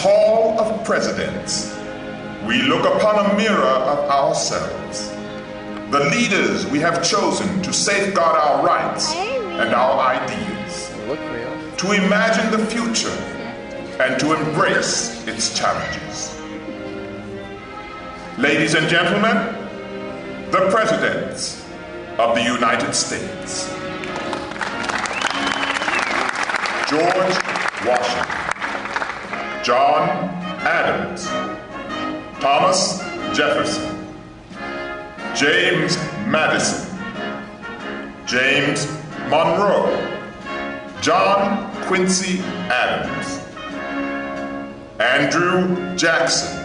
Hall of Presidents, we look upon a mirror of ourselves, the leaders we have chosen to safeguard our rights and our ideas, to imagine the future and to embrace its challenges. Ladies and gentlemen, the Presidents of the United States. George Washington, John Adams, Thomas Jefferson, James Madison, James Monroe, John Quincy Adams, Andrew Jackson,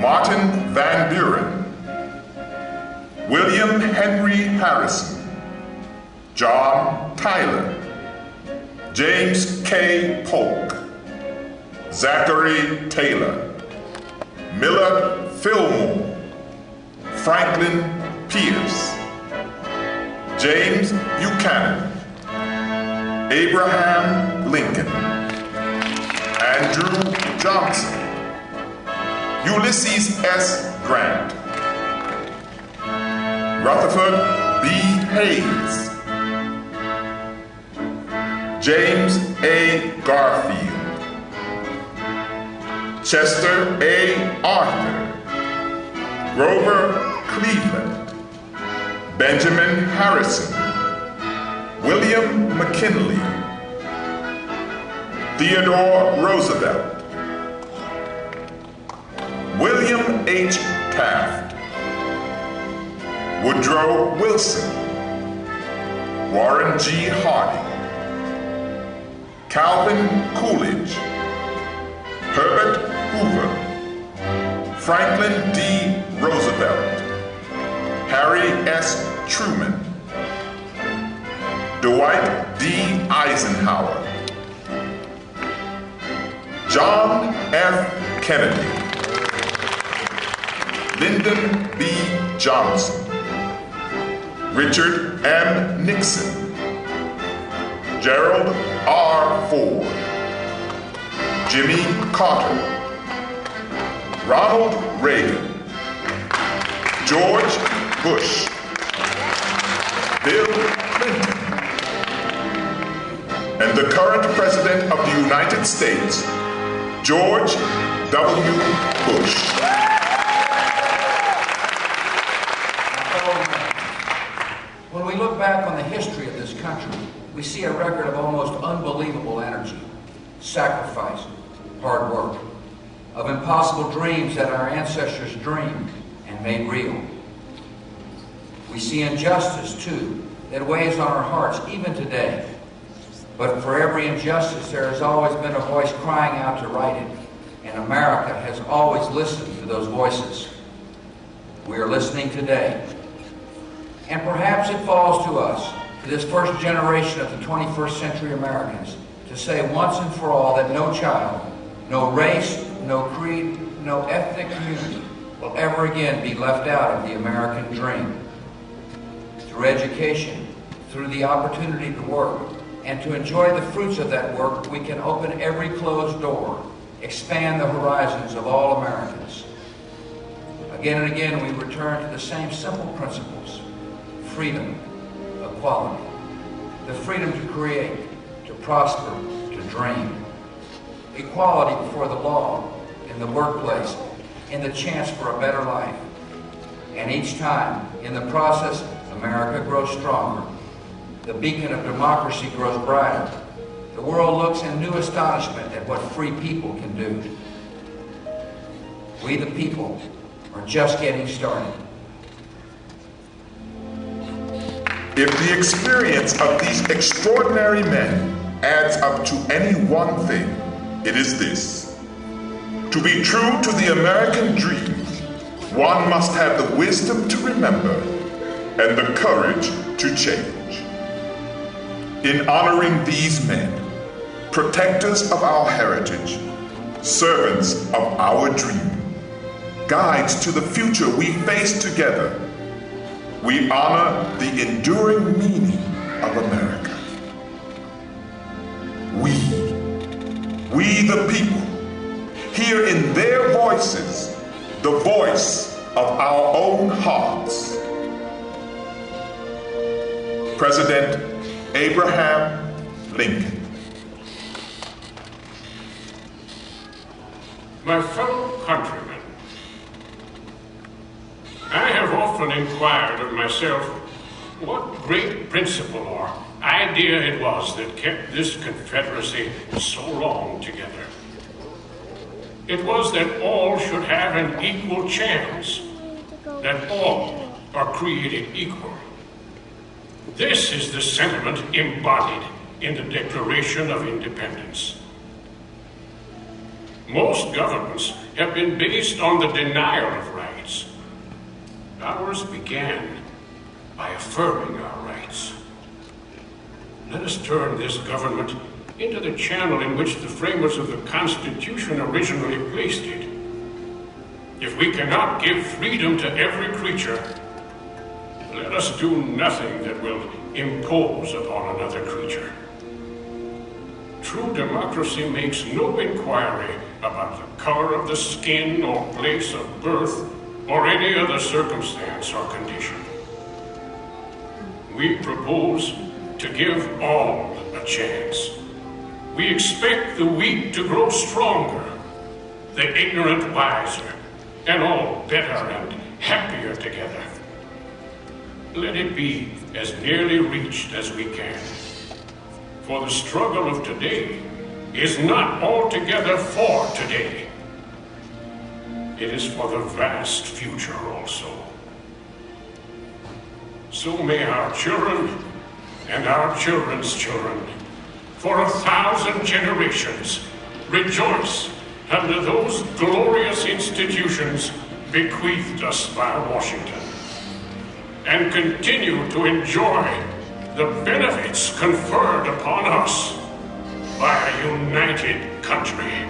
Martin Van Buren, William Henry Harrison, John Tyler, James K. Polk, Zachary Taylor, Millard Fillmore, Franklin Pierce, James Buchanan, Abraham Lincoln, Andrew Johnson, Ulysses S. Grant, Rutherford B. Hayes, James A. Garfield, Chester A. Arthur, Grover Cleveland, Benjamin Harrison, William McKinley, Theodore Roosevelt, William H. Taft, Woodrow Wilson, Warren G. Harding, Calvin Coolidge, Herbert Hoover, Franklin D. Roosevelt, Harry S. Truman, Dwight D. Eisenhower, John F. Kennedy, Lyndon B. Johnson, Richard M. Nixon, Gerald R. Ford, Jimmy Carter, Ronald Reagan, George Bush, Bill Clinton, and the current President of the United States, George W. Bush. When we look back on the history of this country, we see a record of almost unbelievable energy, sacrifice, hard work, of impossible dreams that our ancestors dreamed and made real. We see injustice, too, that weighs on our hearts even today. But for every injustice, there has always been a voice crying out to right it, and America has always listened to those voices. We are listening today. And perhaps it falls to us, to this first generation of the 21st century Americans, to say once and for all that no child, no race, no creed, no ethnic community will ever again be left out of the American dream. Through education, through the opportunity to work, and to enjoy the fruits of that work, we can open every closed door, expand the horizons of all Americans. Again and again, we return to the same simple principles: freedom, equality, the freedom to create, to prosper, to dream, equality before the law, in the workplace, in the chance for a better life. And each time, in the process, America grows stronger. The beacon of democracy grows brighter. The world looks in new astonishment at what free people can do. We, the people, are just getting started. If the experience of these extraordinary men adds up to any one thing, it is this: to be true to the American dream, one must have the wisdom to remember and the courage to change. In honoring these men, protectors of our heritage, servants of our dream, guides to the future we face together, we honor the enduring meaning of America. We we the people, hear in their voices the voice of our own hearts. President Abraham Lincoln. My fellow countrymen, I have often inquired of myself what great principle or idea it was that kept this Confederacy so long together. It was that all should have an equal chance, that all are created equal. This is the sentiment embodied in the Declaration of Independence. Most governments have been based on the denial of rights. Ours began by affirming our rights. Let us turn this government into the channel in which the framers of the Constitution originally placed it. If we cannot give freedom to every creature, let us do nothing that will impose upon another creature. True democracy makes no inquiry about the color of the skin or place of birth or any other circumstance or condition. We propose to give all a chance. We expect the weak to grow stronger, the ignorant wiser, and all better and happier together. Let it be as nearly reached as we can. For the struggle of today is not altogether for today. It is for the vast future also. So may our children and our children's children, for 1,000 generations, rejoice under those glorious institutions bequeathed us by Washington, and continue to enjoy the benefits conferred upon us by a united country.